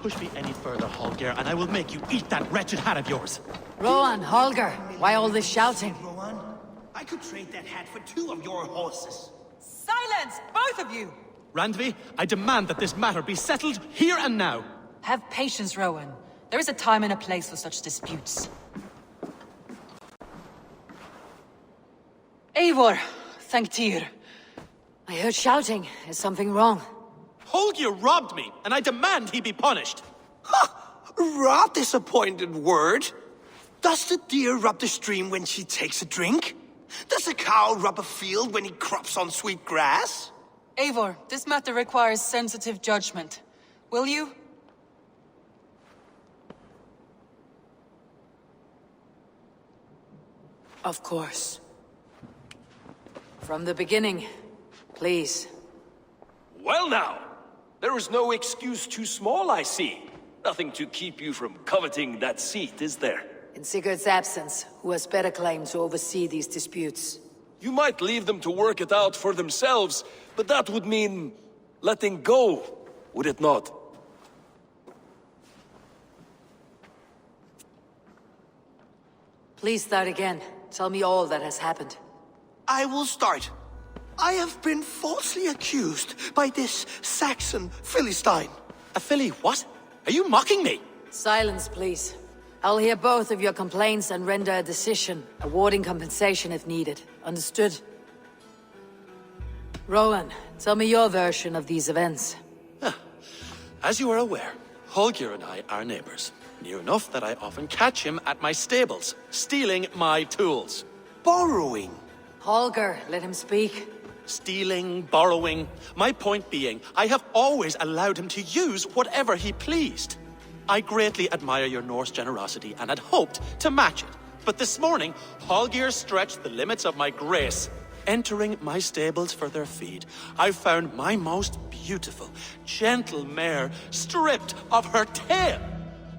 Push me any further, Holger, and I will make you eat that wretched hat of yours. Rowan, Holger, why all this shouting? Rowan, I could trade that hat for 2 of your horses. Silence, both of you! Randvi, I demand that this matter be settled here and now. Have patience, Rowan. There is a time and a place for such disputes. Eivor, thank Tyr. I heard shouting. Is something wrong? Holger robbed me, and I demand he be punished. Raw disappointed word. Does the deer rub the stream when she takes a drink? Does a cow rub a field when he crops on sweet grass? Eivor, this matter requires sensitive judgment. Will you? Of course. From the beginning, please. Well now, there is no excuse too small, I see. Nothing to keep you from coveting that seat, is there? In Sigurd's absence, who has better claim to oversee these disputes? You might leave them to work it out for themselves, but that would mean letting go, would it not? Please start again. Tell me all that has happened. I will start. I have been falsely accused by this Saxon Philistine. A filly what? Are you mocking me? Silence, please. I'll hear both of your complaints and render a decision, awarding compensation if needed. Understood? Rowan, tell me your version of these events. As you are aware, Holger and I are neighbors. Near enough that I often catch him at my stables, stealing my tools. Borrowing. Holger, let him speak. Stealing, borrowing. My point being, I have always allowed him to use whatever he pleased. I greatly admire your Norse generosity and had hoped to match it. But this morning, Holger stretched the limits of my grace. Entering my stables for their feed, I found my most beautiful, gentle mare stripped of her tail.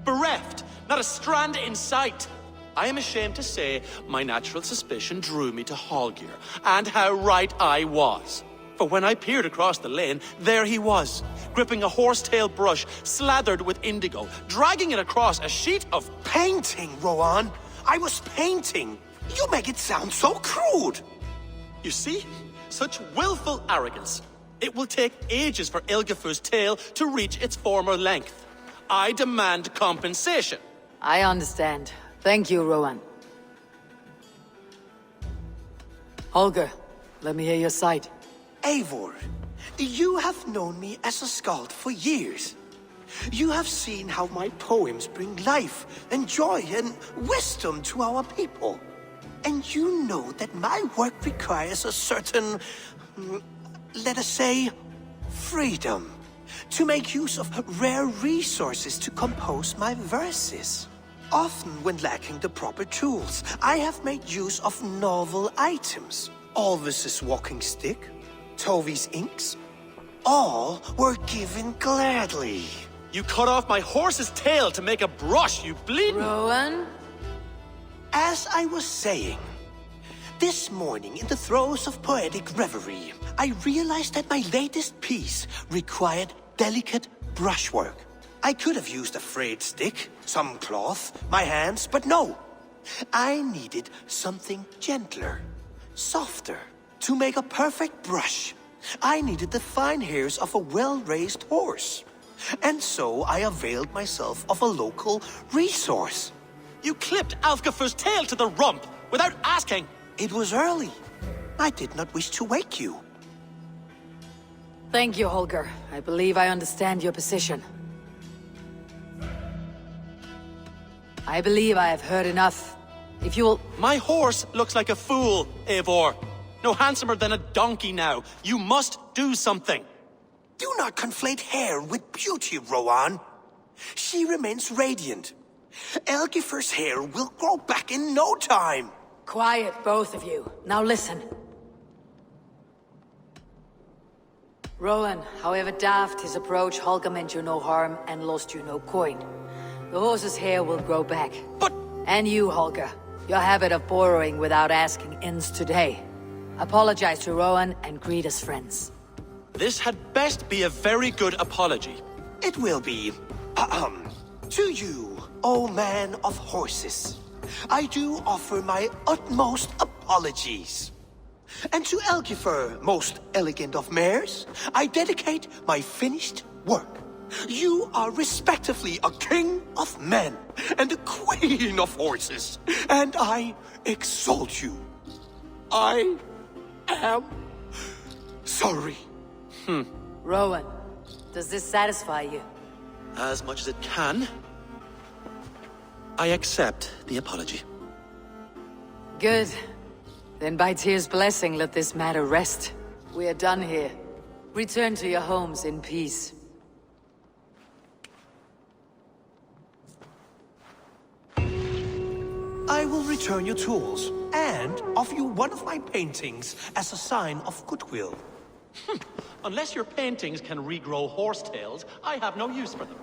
Bereft, not a strand in sight. I am ashamed to say my natural suspicion drew me to Holger, and how right I was. For when I peered across the lane, there he was, gripping a horsetail brush slathered with indigo, dragging it across a sheet of... Painting, Rowan. I was painting. You make it sound so crude. You see? Such willful arrogance. It will take ages for Ilgifu's tail to reach its former length. I demand compensation. I understand. Thank you, Rowan. Holger, let me hear your side. Eivor, you have known me as a skald for years. You have seen how my poems bring life and joy and wisdom to our people. And you know that my work requires a certain, let us say, freedom. To make use of rare resources to compose my verses. Often when lacking the proper tools, I have made use of novel items. Alvis's walking stick, Tovi's inks, all were given gladly. You cut off my horse's tail to make a brush, you bleeding... Rowan? As I was saying, this morning in the throes of poetic reverie, I realized that my latest piece required delicate brushwork. I could have used a frayed stick, some cloth, my hands, but no. I needed something gentler, softer. To make a perfect brush, I needed the fine hairs of a well-raised horse. And so I availed myself of a local resource. You clipped Alfgafu's tail to the rump without asking. It was early. I did not wish to wake you. Thank you, Holger. I believe I understand your position. I believe I have heard enough. If you'll... My horse looks like a fool, Eivor. No handsomer than a donkey now. You must do something. Do not conflate hair with beauty, Rowan. She remains radiant. Elgifer's hair will grow back in no time. Quiet, both of you. Now listen. Rowan, however daft his approach, Holger meant you no harm and lost you no coin. The horse's hair will grow back. But... And you, Holger. Your habit of borrowing without asking ends today. Apologize to Rowan and greet as friends. This had best be a very good apology. It will be. To you, O man of horses, I do offer my utmost apologies. And to Elgifer, most elegant of mares, I dedicate my finished work. You are respectively a king of men and a queen of horses, and I exalt you. I am sorry. Rowan, does this satisfy you? As much as it can. I accept the apology. Good. Then by Tyr's blessing, let this matter rest. We are done here. Return to your homes in peace. I will return your tools and offer you one of my paintings as a sign of goodwill. Unless your paintings can regrow horsetails, I have no use for them.